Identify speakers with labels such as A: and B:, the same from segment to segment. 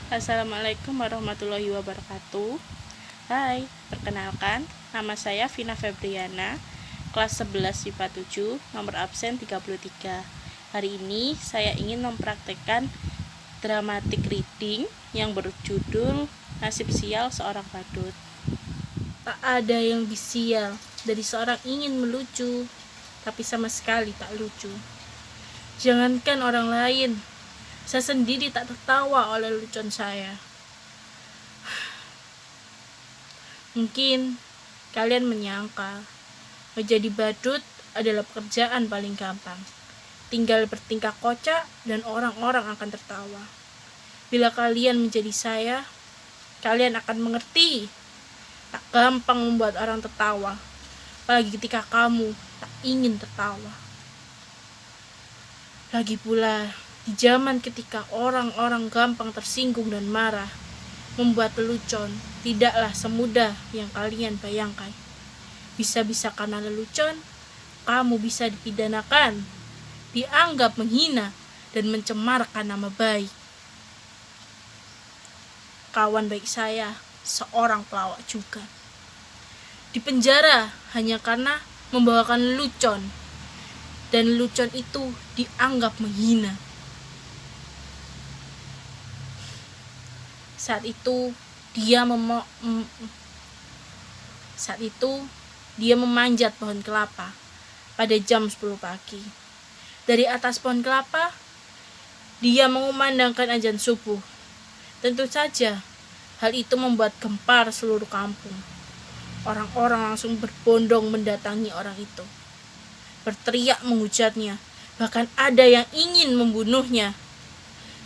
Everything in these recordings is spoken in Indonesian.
A: Assalamualaikum warahmatullahi wabarakatuh. Hai, perkenalkan, nama saya Vina Febriana, kelas 11 IPA 7, nomor absen 33. Hari ini saya ingin mempraktekkan dramatic reading yang berjudul Nasib Sial Seorang Badut. Tak ada yang bisial dari seorang ingin melucu, tapi sama sekali tak lucu. Jangankan orang lain, saya sendiri tak tertawa oleh lucuan saya. Mungkin kalian menyangka menjadi badut adalah pekerjaan paling gampang. Tinggal bertingkah kocak dan orang-orang akan tertawa. Bila kalian menjadi saya, kalian akan mengerti. Tak gampang membuat orang tertawa, apalagi ketika kamu tak ingin tertawa. Lagi pula, di zaman ketika orang-orang gampang tersinggung dan marah, membuat lelucon tidaklah semudah yang kalian bayangkan. Bisa-bisa karena lelucon, kamu bisa dipidanakan, dianggap menghina, dan mencemarkan nama baik. Kawan baik saya, seorang pelawak juga, dipenjara hanya karena membawakan lelucon, dan lelucon itu dianggap menghina. Saat itu dia memanjat pohon kelapa pada jam 10 pagi. Dari atas pohon kelapa, dia mengumandangkan azan subuh. Tentu saja, hal itu membuat gempar seluruh kampung. Orang-orang langsung berbondong mendatangi orang itu, berteriak menghujatnya, bahkan ada yang ingin membunuhnya.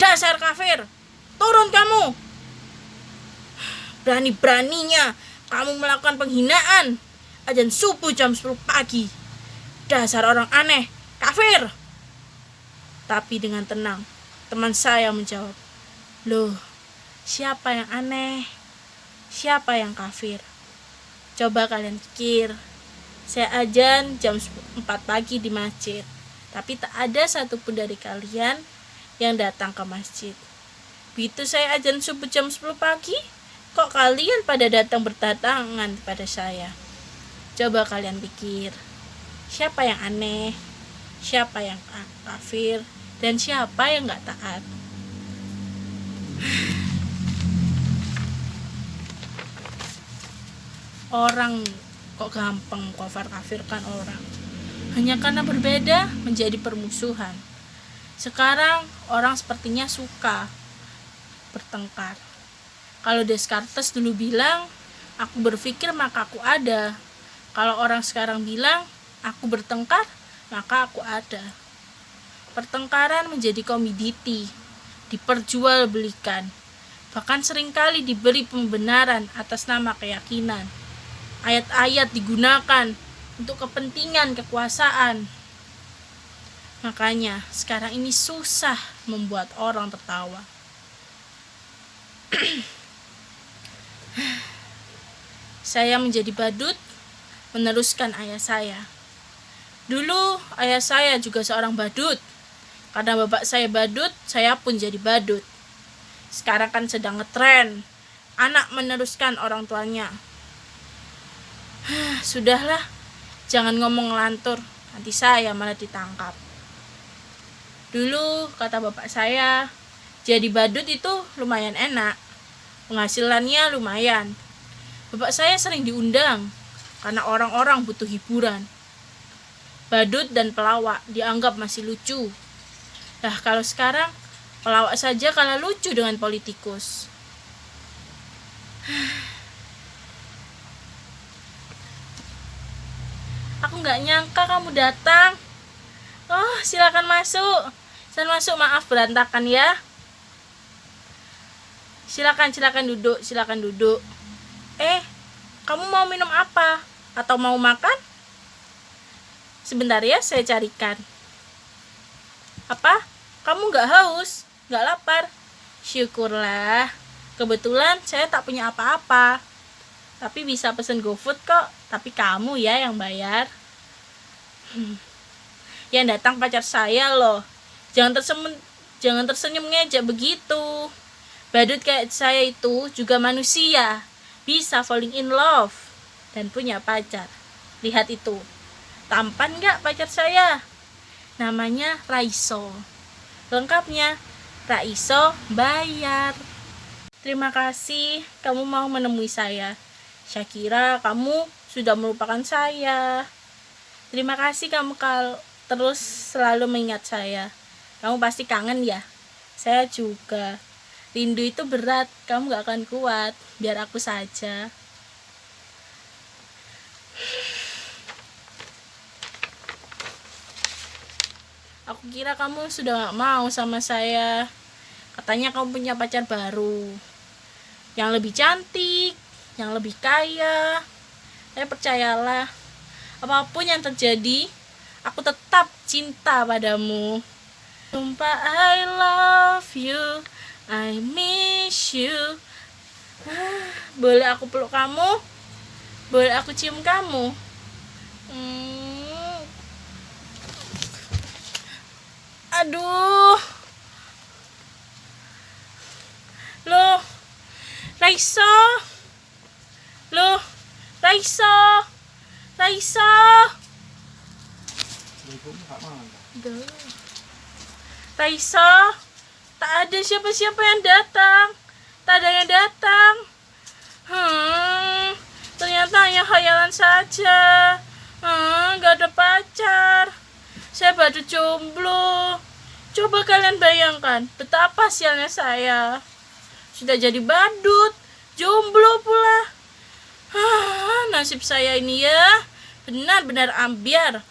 A: "Dasar kafir, turun kamu! Berani-beraninya kamu melakukan penghinaan azan subuh jam 10 pagi. Dasar orang aneh, kafir!" Tapi dengan tenang, teman saya menjawab, "Loh, siapa yang aneh? Siapa yang kafir? Coba kalian pikir, saya azan jam 4 pagi di masjid, tapi tak ada satupun dari kalian yang datang ke masjid. Begitu saya azan subuh jam 10 pagi, kok kalian pada datang berdatangan pada saya? Coba kalian pikir, siapa yang aneh, siapa yang kafir, dan siapa yang gak taat?" Orang kok gampang kafir-kafirkan orang hanya karena berbeda menjadi permusuhan. Sekarang orang sepertinya suka bertengkar. Kalau Descartes dulu bilang, "Aku berpikir maka aku ada." Kalau orang sekarang bilang, "Aku bertengkar maka aku ada." Pertengkaran menjadi komoditi, diperjualbelikan, bahkan seringkali diberi pembenaran atas nama keyakinan. Ayat-ayat digunakan untuk kepentingan kekuasaan. Makanya sekarang ini susah membuat orang tertawa. Saya menjadi badut, meneruskan ayah saya. Dulu ayah saya juga seorang badut. Karena bapak saya badut, saya pun jadi badut. Sekarang kan sedang ngetren, anak meneruskan orang tuanya. Sudahlah, jangan ngomong ngelantur, nanti saya malah ditangkap. Dulu kata bapak saya, jadi badut itu lumayan enak, penghasilannya lumayan. Bapak saya sering diundang karena orang-orang butuh hiburan. Badut dan pelawak dianggap masih lucu. Nah, kalau sekarang pelawak saja kalah lucu dengan politikus. Aku gak nyangka kamu datang. Oh, silakan masuk. Silakan masuk, maaf berantakan ya. Silakan duduk. Kamu mau minum apa? Atau mau makan? Sebentar ya, saya carikan. Apa? Kamu gak haus? Gak lapar? Syukurlah. Kebetulan saya tak punya apa-apa. Tapi bisa pesen GoFood kok. Tapi kamu ya yang bayar. Yang datang pacar saya loh. Jangan tersenyum ngejek begitu. Badut kayak saya itu juga manusia, bisa falling in love dan punya pacar. Lihat itu, tampan gak pacar saya? Namanya Raiso. Lengkapnya, Raiso bayar. Terima kasih kamu mau menemui saya. Saya kira kamu sudah melupakan saya. Terima kasih kamu terus selalu mengingat saya. Kamu pasti kangen ya? Saya juga. Rindu itu berat, kamu gak akan kuat. Biar aku saja. Aku kira kamu sudah gak mau sama saya. Katanya kamu punya pacar baru, yang lebih cantik, yang lebih kaya. Saya percayalah, apapun yang terjadi, aku tetap cinta padamu. Sumpah I love you, I miss you. Boleh aku peluk kamu? Boleh aku cium kamu? Aduh. Loh, Raiso. Loh, Raiso. Raiso. Raiso, tak ada siapa-siapa yang datang. Tak ada yang datang. Ternyata hanya khayalan saja. Gak ada pacar. Saya baru jomblo. Coba kalian bayangkan betapa sialnya saya. Sudah jadi badut, jomblo pula. Nasib saya ini ya benar-benar ambiar.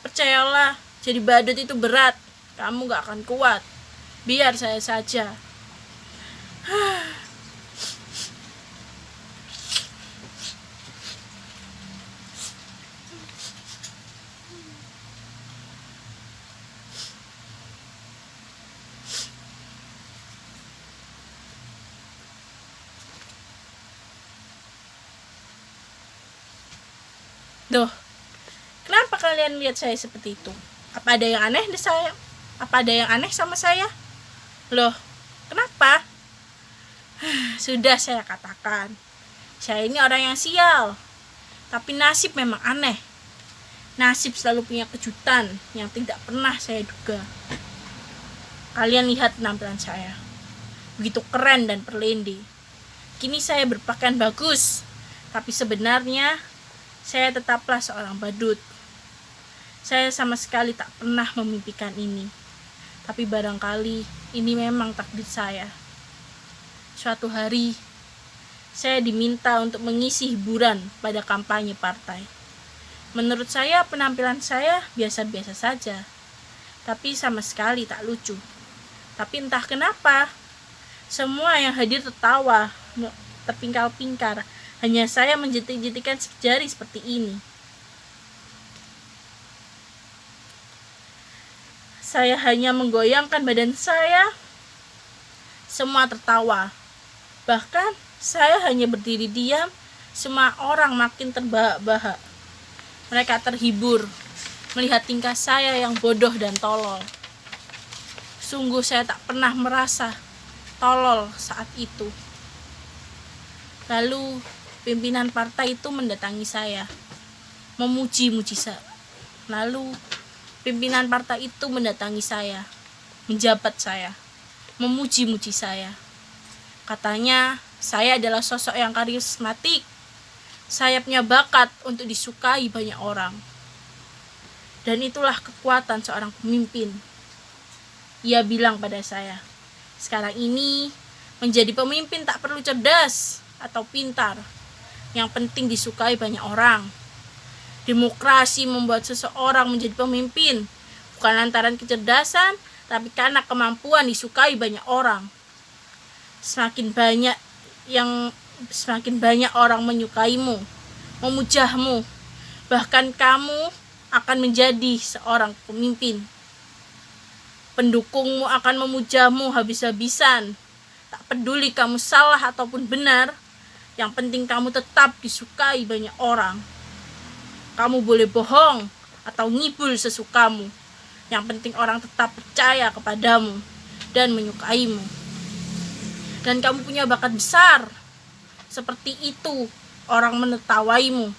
A: Percayalah, jadi badut itu berat. Kamu gak akan kuat. Biar saya saja. Duh, kenapa kalian lihat saya seperti itu? Apa ada yang aneh di saya? Apa ada yang aneh sama saya? Loh, kenapa? Sudah saya katakan, saya ini orang yang sial. Tapi nasib memang aneh. Nasib selalu punya kejutan yang tidak pernah saya duga. Kalian lihat penampilan saya, begitu keren dan perlindi. Kini saya berpakaian bagus, tapi sebenarnya saya tetaplah seorang badut. Saya sama sekali tak pernah memimpikan ini. Tapi barangkali ini memang takdir saya. Suatu hari, saya diminta untuk mengisi hiburan pada kampanye partai. Menurut saya penampilan saya biasa-biasa saja. Tapi sama sekali tak lucu. Tapi entah kenapa, semua yang hadir tertawa, terpingkal-pingkar. Hanya saya menjetik-jetikan jari seperti ini. Saya hanya menggoyangkan badan saya. Semua tertawa. Bahkan saya hanya berdiri diam. Semua orang makin terbahak-bahak. Mereka terhibur melihat tingkah saya yang bodoh dan tolol. Sungguh saya tak pernah merasa tolol saat itu. Lalu pimpinan partai itu mendatangi saya, memuji-muji saya. Lalu pimpinan partai itu mendatangi saya, menjabat saya, memuji-muji saya. Katanya saya adalah sosok yang karismatik. Saya punya bakat untuk disukai banyak orang. Dan itulah kekuatan seorang pemimpin. Ia bilang pada saya, sekarang ini menjadi pemimpin tak perlu cerdas atau pintar. Yang penting disukai banyak orang. Demokrasi membuat seseorang menjadi pemimpin bukan lantaran kecerdasan, tapi karena kemampuan disukai banyak orang. Semakin banyak orang menyukaimu, memujahmu, bahkan kamu akan menjadi seorang pemimpin. Pendukungmu akan memujahmu habis-habisan. Tak peduli kamu salah ataupun benar, yang penting kamu tetap disukai banyak orang. Kamu boleh bohong atau ngibul sesukamu. Yang penting orang tetap percaya kepadamu dan menyukaimu. dan kamu punya bakat besar. Seperti itu orang menertawaimu,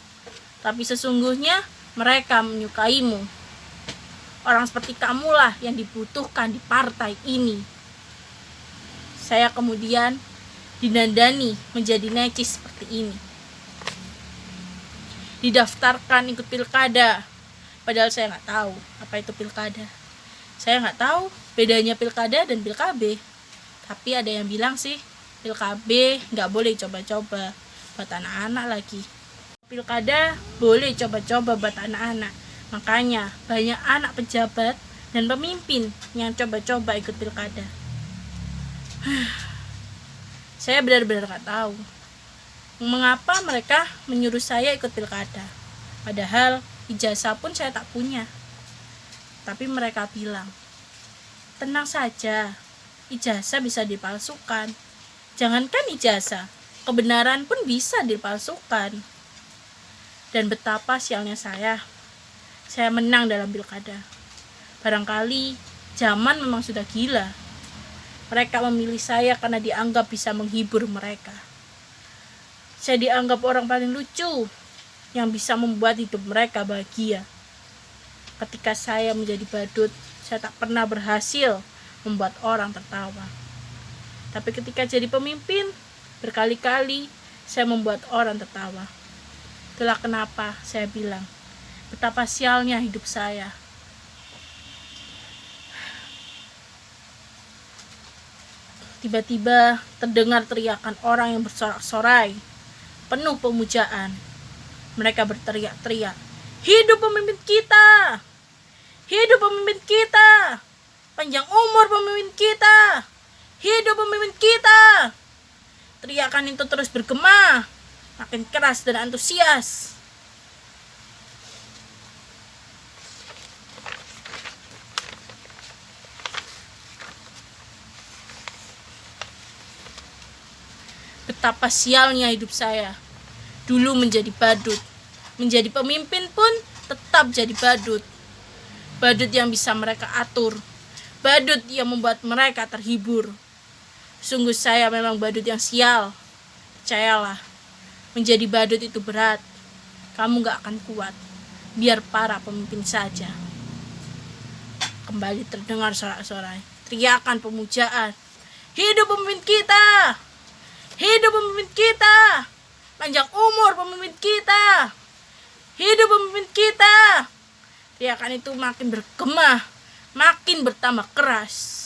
A: tapi sesungguhnya mereka menyukaimu. Orang seperti kamulah yang dibutuhkan di partai ini. Saya kemudian dinandani menjadi necis seperti ini. Didaftarkan ikut pilkada, padahal saya nggak tahu apa itu pilkada. Saya nggak tahu bedanya pilkada dan pilkab. Tapi ada yang bilang sih pilkab nggak boleh coba-coba buat anak-anak lagi. Pilkada boleh coba-coba buat anak-anak. Makanya banyak anak pejabat dan pemimpin yang coba-coba ikut pilkada. Saya benar-benar nggak tahu mengapa mereka menyuruh saya ikut pilkada. Padahal ijazah pun saya tak punya. Tapi mereka bilang, tenang saja, ijazah bisa dipalsukan. Jangankan ijazah, kebenaran pun bisa dipalsukan. Dan betapa sialnya saya menang dalam pilkada. Barangkali zaman memang sudah gila. Mereka memilih saya karena dianggap bisa menghibur mereka. Saya dianggap orang paling lucu yang bisa membuat hidup mereka bahagia. Ketika saya menjadi badut, saya tak pernah berhasil membuat orang tertawa. Tapi ketika jadi pemimpin, berkali-kali saya membuat orang tertawa. Itulah kenapa saya bilang, betapa sialnya hidup saya. Tiba-tiba terdengar teriakan orang yang bersorak-sorai, penuh pemujaan. Mereka berteriak-teriak, hidup pemimpin kita! Hidup pemimpin kita! Panjang umur pemimpin kita! Hidup pemimpin kita! Teriakan itu terus bergema, makin keras dan antusias. Betapa sialnya hidup saya. Dulu menjadi badut, menjadi pemimpin pun tetap jadi badut. Badut yang bisa mereka atur, badut yang membuat mereka terhibur. Sungguh saya memang badut yang sial. Percayalah, menjadi badut itu berat. Kamu gak akan kuat. Biar para pemimpin saja. Kembali terdengar sorak-sorai, teriakan pemujaan. Hidup pemimpin kita! Hidup pemimpin kita! Panjang umur pemimpin kita! Hidup pemimpin kita! Teriakan itu makin bergema, makin bertambah keras.